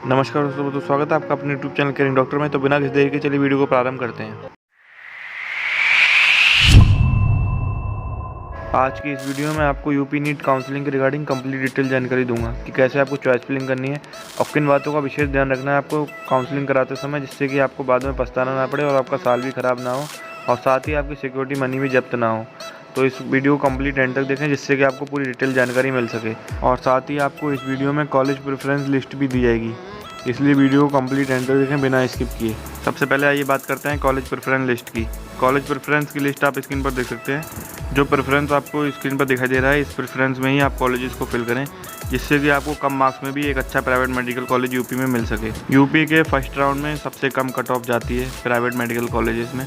नमस्कार दोस्तों, तो स्वागत है आपका अपने यूट्यूब चैनल केयरिंग डॉक्टर में। तो बिना किसी देरी के चलिए वीडियो को प्रारंभ करते हैं। आज की इस वीडियो में आपको यूपी नीट काउंसलिंग के रिगार्डिंग कंप्लीट डिटेल जानकारी दूंगा कि कैसे आपको चॉइस फिलिंग करनी है और किन बातों का विशेष ध्यान रखना है आपको काउंसलिंग कराते समय, जिससे कि आपको बाद में पछताना ना पड़े और आपका साल भी ख़राब ना हो और साथ ही आपकी सिक्योरिटी मनी भी जब्त ना हो। तो इस वीडियो को कंप्लीट एंड तक देखें, जिससे कि आपको पूरी डिटेल जानकारी मिल सके। और साथ ही आपको इस वीडियो में कॉलेज प्रेफरेंस लिस्ट भी दी जाएगी, इसलिए वीडियो को कंप्लीट एंड तक देखें बिना स्किप किए। सबसे पहले आइए बात करते हैं कॉलेज प्रेफरेंस लिस्ट की। कॉलेज प्रेफरेंस की लिस्ट आप स्क्रीन पर देख सकते हैं। जो प्रेफरेंस आपको स्क्रीन पर दिखाई दे रहा है, इस प्रेफरेंस में ही आप कॉलेजेस को फिल करें, जिससे कि आपको कम मार्क्स में भी एक अच्छा प्राइवेट मेडिकल कॉलेज यूपी में मिल सके। यूपी के फर्स्ट राउंड में सबसे कम कट ऑफ जाती है प्राइवेट मेडिकल कॉलेजेस में,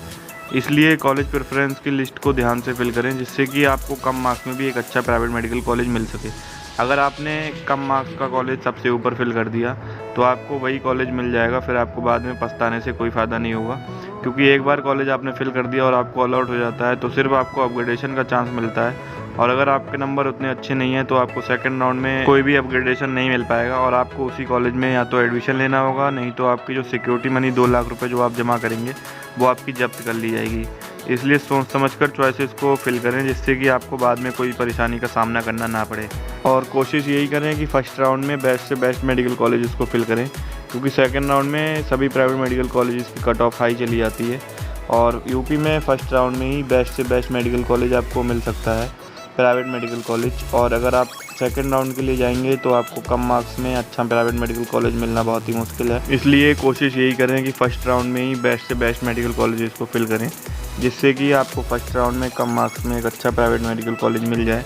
इसलिए कॉलेज प्रेफरेंस की लिस्ट को ध्यान से फिल करें, जिससे कि आपको कम मार्क्स में भी एक अच्छा प्राइवेट मेडिकल कॉलेज मिल सके। अगर आपने कम मार्क्स का कॉलेज सबसे ऊपर फिल कर दिया तो आपको वही कॉलेज मिल जाएगा, फिर आपको बाद में पछताने से कोई फ़ायदा नहीं होगा। क्योंकि एक बार कॉलेज आपने फिल कर दिया और आपको अलॉट हो जाता है तो सिर्फ आपको अपग्रेडेशन का चांस मिलता है, और अगर आपके नंबर उतने अच्छे नहीं हैं तो आपको सेकंड राउंड में कोई भी अपग्रेडेशन नहीं मिल पाएगा और आपको उसी कॉलेज में या तो एडमिशन लेना होगा, नहीं तो आपकी जो सिक्योरिटी मनी 2 लाख रुपए जो आप जमा करेंगे वो आपकी जब्त कर ली जाएगी। इसलिए सोच समझकर चॉइसेस को फिल करें, जिससे कि आपको बाद में कोई परेशानी का सामना करना ना पड़े। और कोशिश यही करें कि फर्स्ट राउंड में बेस्ट से बेस्ट मेडिकल कॉलेजेस को फिल करें, क्योंकि सेकंड राउंड में सभी प्राइवेट मेडिकल कॉलेजेस की कट ऑफ हाई चली जाती है और यूपी में फर्स्ट राउंड में ही बेस्ट से बेस्ट मेडिकल कॉलेज आपको मिल सकता है, प्राइवेट मेडिकल कॉलेज। और अगर आप सेकंड राउंड के लिए जाएंगे तो आपको कम मार्क्स में अच्छा प्राइवेट मेडिकल कॉलेज मिलना बहुत ही मुश्किल है। इसलिए कोशिश यही करें कि फर्स्ट राउंड में ही बेस्ट से बेस्ट मेडिकल कॉलेजेस को फिल करें, जिससे कि आपको फर्स्ट राउंड में कम मार्क्स में एक अच्छा प्राइवेट मेडिकल कॉलेज मिल जाए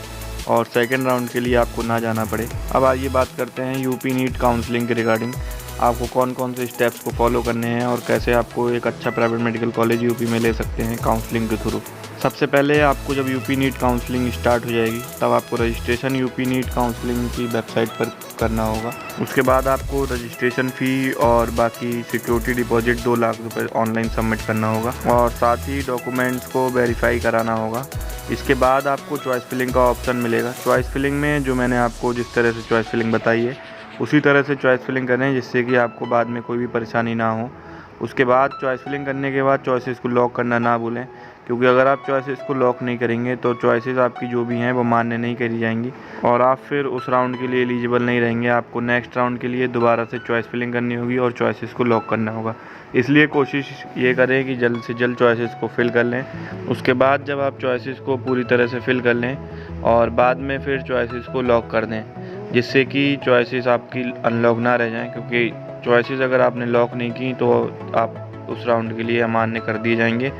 और सेकंड राउंड के लिए आपको ना जाना पड़े। अब आइए बात करते हैं यूपी नीट काउंसलिंग के रिगार्डिंग आपको कौन कौन से स्टेप्स को फॉलो करने हैं और कैसे आपको एक अच्छा प्राइवेट मेडिकल कॉलेज यूपी में ले सकते हैं काउंसलिंग के थ्रू। सबसे पहले आपको जब यूपी नीट काउंसलिंग स्टार्ट हो जाएगी तब आपको रजिस्ट्रेशन यूपी नीट काउंसलिंग की वेबसाइट पर करना होगा। उसके बाद आपको रजिस्ट्रेशन फ़ी और बाकी सिक्योरिटी डिपॉजिट 2 लाख रुपए ऑनलाइन सबमिट करना होगा और साथ ही डॉक्यूमेंट्स को वेरीफाई कराना होगा। इसके बाद आपको चॉइस फिलिंग का ऑप्शन मिलेगा। चॉइस फिलिंग में जो मैंने आपको जिस तरह से चॉइस फिलिंग बताई है उसी तरह से चॉइस फिलिंग करें, जिससे कि आपको बाद में कोई भी परेशानी ना हो। उसके बाद चॉइस फिलिंग करने के बाद चॉइसेस को लॉक करना ना भूलें, क्योंकि अगर आप चॉइसेस को लॉक नहीं करेंगे तो चॉइसेस आपकी जो भी हैं वो मान्य नहीं करी जाएंगी और आप फिर उस राउंड के लिए एलिजिबल नहीं रहेंगे। आपको नेक्स्ट राउंड के लिए दोबारा से चॉइस फिलिंग करनी होगी और चॉइसेस को लॉक करना होगा। इसलिए कोशिश ये करें कि जल्द से जल्द चॉइसेस को फिल कर लें। उसके बाद जब आप चॉइसेस को पूरी तरह से फिल कर लें और बाद में फिर चॉइसेस को लॉक कर दें, जिससे कि चॉइसेस आपकी अनलॉक ना रह जाएं, क्योंकि चॉइसेस अगर आपने लॉक नहीं की तो आप उस राउंड के लिए अमान्य कर दिए जाएंगे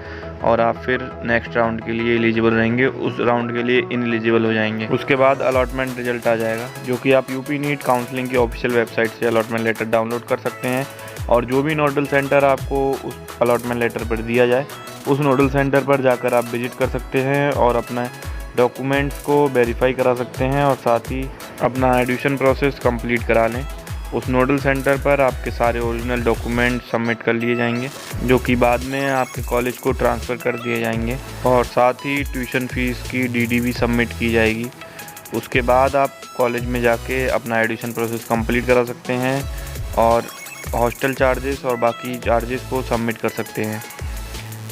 और आप फिर नेक्स्ट राउंड के लिए एलिजिबल रहेंगे, उस राउंड के लिए इनएलिजिबल हो जाएंगे। उसके बाद अलॉटमेंट रिजल्ट आ जाएगा, जो कि आप यूपी नीट काउंसलिंग की ऑफिशियल वेबसाइट से अलॉटमेंट लेटर डाउनलोड कर सकते हैं और जो भी नोडल सेंटर आपको उस अलॉटमेंट लेटर पर दिया जाए उस नोडल सेंटर पर जाकर आप विजिट कर सकते हैं और अपना डॉक्यूमेंट्स को वेरीफाई करा सकते हैं और साथ ही अपना एडमिशन प्रोसेस कंप्लीट करा लें। उस नोडल सेंटर पर आपके सारे ओरिजिनल डॉक्यूमेंट सबमिट कर लिए जाएंगे, जो कि बाद में आपके कॉलेज को ट्रांसफ़र कर दिए जाएंगे और साथ ही ट्यूशन फ़ीस की डीडी भी सबमिट की जाएगी। उसके बाद आप कॉलेज में जाके अपना एडमिशन प्रोसेस कंप्लीट करा सकते हैं और हॉस्टल चार्जेस और बाकी चार्जेस को सबमिट कर सकते हैं।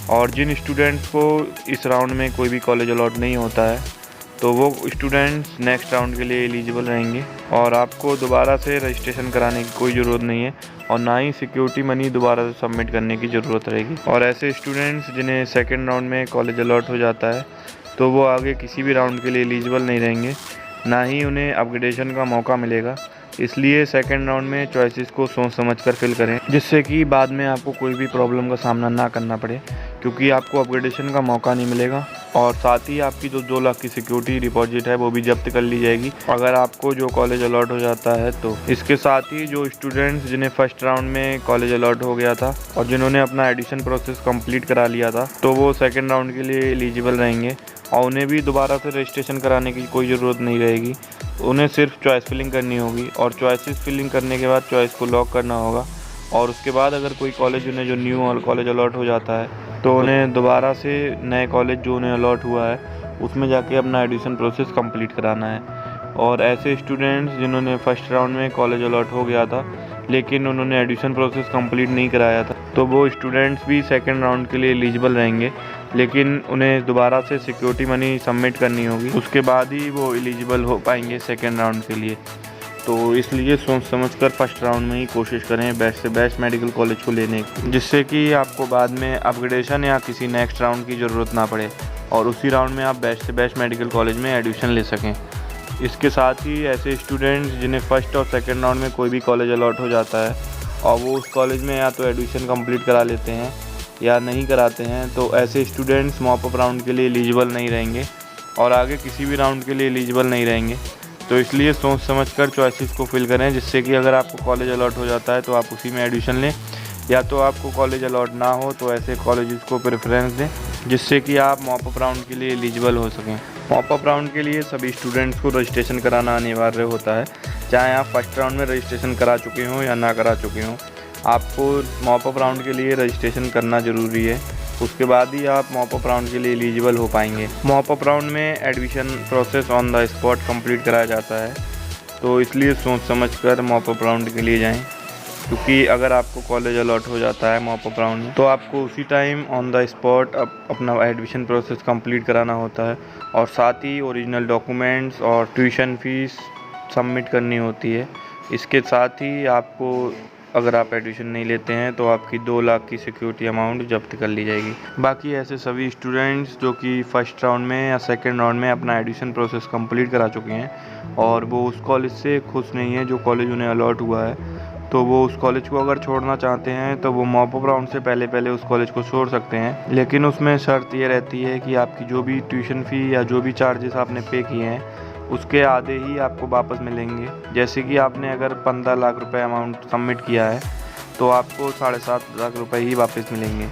और जिन स्टूडेंट्स को इस राउंड में कोई भी कॉलेज अलॉट नहीं होता है तो वो स्टूडेंट्स नेक्स्ट राउंड के लिए एलिजिबल रहेंगे और आपको दोबारा से रजिस्ट्रेशन कराने की कोई ज़रूरत नहीं है और ना ही सिक्योरिटी मनी दोबारा से सबमिट करने की ज़रूरत रहेगी। और ऐसे स्टूडेंट्स जिन्हें सेकंड राउंड में कॉलेज अलॉट हो जाता है तो वो आगे किसी भी राउंड के लिए एलिजिबल नहीं रहेंगे, ना ही उन्हें अपग्रेडेशन का मौका मिलेगा। इसलिए सेकंड राउंड में चॉइसेस को सोच समझकर फिल करें, जिससे कि बाद में आपको कोई भी प्रॉब्लम का सामना ना करना पड़े, क्योंकि आपको अपग्रेडेशन का मौका नहीं मिलेगा और साथ ही आपकी जो 2 लाख की सिक्योरिटी डिपॉजिट है वो भी जब्त कर ली जाएगी अगर आपको जो कॉलेज अलॉट हो जाता है तो। इसके साथ ही जो स्टूडेंट्स जिन्हें फर्स्ट राउंड में कॉलेज अलॉट हो गया था और जिन्होंने अपना एडमिशन प्रोसेस कंप्लीट करा लिया था तो वो सेकंड राउंड के लिए एलिजिबल रहेंगे और उन्हें भी दोबारा से रजिस्ट्रेशन कराने की कोई ज़रूरत नहीं रहेगी। उन्हें सिर्फ चॉइस फिलिंग करनी होगी और चॉइसेस फिलिंग करने के बाद चॉइस को लॉक करना होगा और उसके बाद अगर कोई कॉलेज उन्हें जो न्यू कॉलेज अलॉट हो जाता है तो उन्हें दोबारा से नए कॉलेज जो उन्हें अलॉट हुआ है उसमें जाके अपना एडमिशन प्रोसेस कंप्लीट कराना है। और ऐसे स्टूडेंट्स जिन्होंने फर्स्ट राउंड में कॉलेज अलॉट हो गया था लेकिन उन्होंने एडमिशन प्रोसेस कंप्लीट नहीं कराया था, तो वो स्टूडेंट्स भी सेकंड राउंड के लिए एलिजिबल रहेंगे, लेकिन उन्हें दोबारा से सिक्योरिटी मनी सबमिट करनी होगी, उसके बाद ही वो एलिजिबल हो पाएंगे सेकंड राउंड के लिए। तो इसलिए सोच समझकर फर्स्ट राउंड में ही कोशिश करें बेस्ट से बेस्ट मेडिकल कॉलेज को लेने की, जिससे कि आपको बाद में अपग्रेडेशन या किसी नेक्स्ट राउंड की ज़रूरत ना पड़े और उसी राउंड में आप बेस्ट से बेस्ट मेडिकल कॉलेज में एडमिशन ले सकें। इसके साथ ही ऐसे स्टूडेंट्स जिन्हें फर्स्ट और सेकंड राउंड में कोई भी कॉलेज अलॉट हो जाता है और वो उस कॉलेज में या तो एडमिशन कंप्लीट करा लेते हैं या नहीं कराते हैं, तो ऐसे स्टूडेंट्स मॉप अप राउंड के लिए एलिजिबल नहीं रहेंगे और आगे किसी भी राउंड के लिए एलिजिबल नहीं रहेंगे। तो इसलिए सोच समझकर चॉइसेस को फिल करें, जिससे कि अगर आपको कॉलेज अलॉट हो जाता है तो आप उसी में एडमिशन लें, या तो आपको कॉलेज अलॉट ना हो तो ऐसे कॉलेजेस को प्रेफरेंस दें जिससे कि आप मॉप अप राउंड के लिए एलिजिबल हो सकें। मॉप अप राउंड के लिए सभी स्टूडेंट्स को रजिस्ट्रेशन कराना अनिवार्य होता है, चाहे आप फर्स्ट राउंड में रजिस्ट्रेशन करा चुके हों या ना करा चुके हों। आपको मॉप अप राउंड के लिए रजिस्ट्रेशन करना ज़रूरी है, उसके बाद ही आप मॉप अप राउंड के लिए एलिजिबल हो पाएंगे। मॉप अप राउंड में admission process on the spot complete कराया जाता है, तो इसलिए सोच समझकर मॉप अप राउंड के लिए जाएं, क्योंकि अगर आपको कॉलेज अलॉट हो जाता है मॉप अप राउंड में तो आपको उसी टाइम ऑन द स्पॉट अपना एडमिशन प्रोसेस कंप्लीट कराना होता है और साथ ही ओरिजिनल डॉक्यूमेंट्स और ट्यूशन फीस सबमिट करनी होती है। इसके साथ ही आपको अगर आप एडमिशन नहीं लेते हैं तो आपकी 2 लाख की सिक्योरिटी अमाउंट जब्त कर ली जाएगी। बाकी ऐसे सभी स्टूडेंट्स जो कि फर्स्ट राउंड में या सेकंड राउंड में अपना एडमिशन प्रोसेस कंप्लीट करा चुके हैं और वो उस कॉलेज से खुश नहीं है जो कॉलेज उन्हें अलॉट हुआ है, तो वो उस कॉलेज को अगर छोड़ना चाहते हैं तो वो मॉप अप राउंड से पहले उस कॉलेज को छोड़ सकते हैं, लेकिन उसमें शर्त ये रहती है कि आपकी जो भी ट्यूशन फ़ी या जो भी चार्जेस आपने पे किए हैं उसके आधे ही आपको वापस मिलेंगे। जैसे कि आपने अगर 15 लाख रुपए अमाउंट सबमिट किया है तो आपको 7.5 लाख रुपए ही वापस मिलेंगे।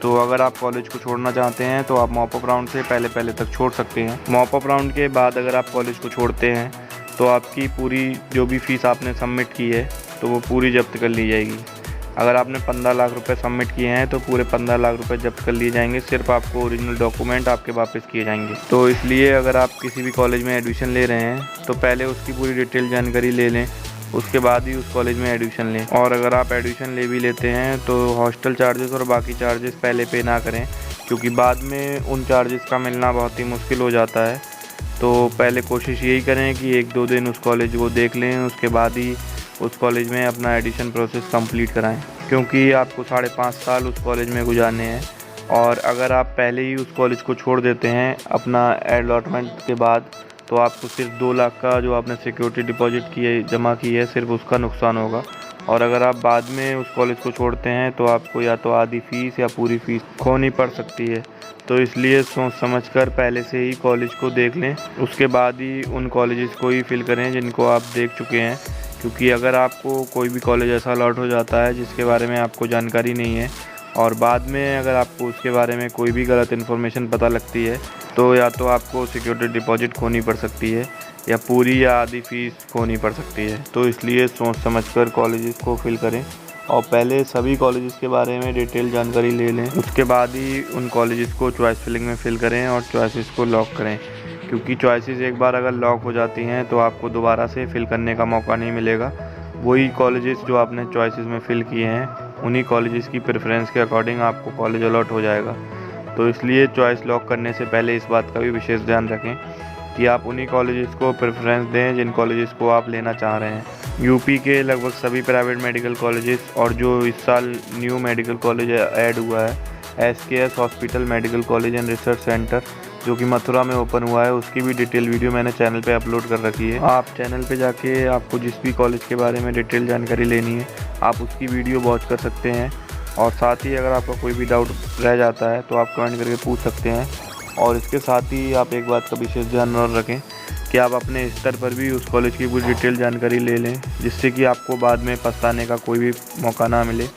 तो अगर आप कॉलेज को छोड़ना चाहते हैं तो आप मॉप अप राउंड से पहले तक छोड़ सकते हैं। मॉप अप राउंड के बाद अगर आप कॉलेज को छोड़ते हैं तो आपकी पूरी जो भी फ़ीस आपने सबमिट की है तो वो पूरी जब्त कर ली जाएगी। अगर आपने 15 लाख रुपए सबमिट किए हैं तो पूरे 15 लाख रुपए जब्त कर लिए जाएंगे, सिर्फ आपको ओरिजिनल डॉक्यूमेंट आपके वापस किए जाएंगे। तो इसलिए अगर आप किसी भी कॉलेज में एडमिशन ले रहे हैं तो पहले उसकी पूरी डिटेल जानकारी ले लें, उसके बाद ही उस कॉलेज में एडमिशन लें। और अगर आप एडमिशन ले भी लेते हैं तो हॉस्टल चार्जेस और बाकी चार्जेस पहले पे ना करें, क्योंकि बाद में उन चार्जेस का मिलना बहुत ही मुश्किल हो जाता है। तो पहले कोशिश यही करें कि 1-2 दिन उस कॉलेज को देख लें, उसके बाद ही उस कॉलेज में अपना एडमिशन प्रोसेस कंप्लीट कराएं, क्योंकि आपको 5.5 साल उस कॉलेज में गुजारने हैं। और अगर आप पहले ही उस कॉलेज को छोड़ देते हैं अपना अलॉटमेंट के बाद तो आपको सिर्फ 2 लाख का जो आपने सिक्योरिटी डिपॉजिट जमा की है सिर्फ उसका नुकसान होगा। और अगर आप बाद में उस कॉलेज को छोड़ते हैं तो आपको या तो आधी फ़ीस या पूरी फ़ीस खोनी पड़ सकती है। तो इसलिए सोच समझकर पहले से ही कॉलेज को देख लें, उसके बाद ही उन कॉलेजेस को ही फिल करें जिनको आप देख चुके हैं, क्योंकि अगर आपको कोई भी कॉलेज ऐसा अलॉट हो जाता है जिसके बारे में आपको जानकारी नहीं है और बाद में अगर आपको उसके बारे में कोई भी गलत इन्फॉर्मेशन पता लगती है तो या तो आपको सिक्योरिटी डिपॉजिट खोनी पड़ सकती है या पूरी या आधी फ़ीस खोनी पड़ सकती है। तो इसलिए सोच समझकर कॉलेजेस को फिल करें और पहले सभी कॉलेजेस के बारे में डिटेल जानकारी ले लें, उसके बाद ही उन कॉलेजेस को चॉइस फिलिंग में फिल करें और चॉइसेस को लॉक करें, क्योंकि चॉइसेस एक बार अगर लॉक हो जाती हैं तो आपको दोबारा से फिल करने का मौका नहीं मिलेगा। वही कॉलेजेस जो आपने चॉइसेस में फ़िल किए हैं उन्हीं कॉलेजेस की प्रेफरेंस के अकॉर्डिंग आपको कॉलेज अलॉट हो जाएगा। तो इसलिए चॉइस लॉक करने से पहले इस बात का भी विशेष ध्यान रखें कि आप उन्हीं कॉलेजेस को प्रेफरेंस दें जिन कॉलेजेस को आप लेना चाह रहे हैं। यूपी के लगभग सभी प्राइवेट मेडिकल कॉलेजेस और जो इस साल न्यू मेडिकल कॉलेज ऐड हुआ है SKS hospital medical college and research centre जो कि मथुरा में ओपन हुआ है, उसकी भी डिटेल वीडियो मैंने चैनल पे अपलोड कर रखी है। आप चैनल पे जाके आपको जिस भी कॉलेज के बारे में डिटेल जानकारी लेनी है आप उसकी वीडियो वॉच कर सकते हैं। और साथ ही अगर आपका कोई भी डाउट रह जाता है तो आप कमेंट करके पूछ सकते हैं। और इसके साथ ही आप एक बात का विशेष ध्यान और रखें कि आप अपने स्तर पर भी उस कॉलेज की पूरी डिटेल जानकारी ले लें, जिससे कि आपको बाद में पछताने का कोई भी मौका ना मिले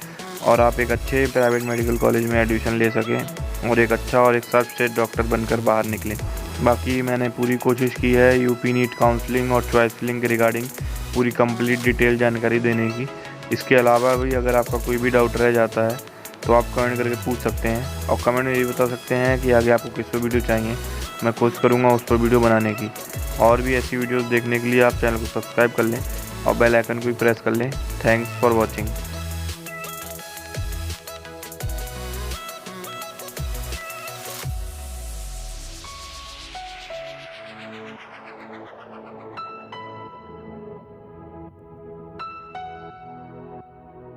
और आप एक अच्छे प्राइवेट मेडिकल कॉलेज में एडमिशन ले सकें और एक अच्छा और एक सर्वश्रेष्ठ डॉक्टर बनकर बाहर निकलें। बाकी मैंने पूरी कोशिश की है यूपी नीट काउंसलिंग और चॉइस फिलिंग के रिगार्डिंग पूरी कंप्लीट डिटेल जानकारी देने की। इसके अलावा भी अगर आपका कोई भी डाउट रह जाता है तो आप कमेंट करके पूछ सकते हैं और कमेंट में ये बता सकते हैं कि आगे आपको किस पर वीडियो चाहिए। मैं कोशिश करूँगा उस पर वीडियो बनाने की। और भी ऐसी वीडियोस देखने के लिए आप चैनल को सब्सक्राइब कर लें और बेल आइकन को भी प्रेस कर लें। Thanks for watching.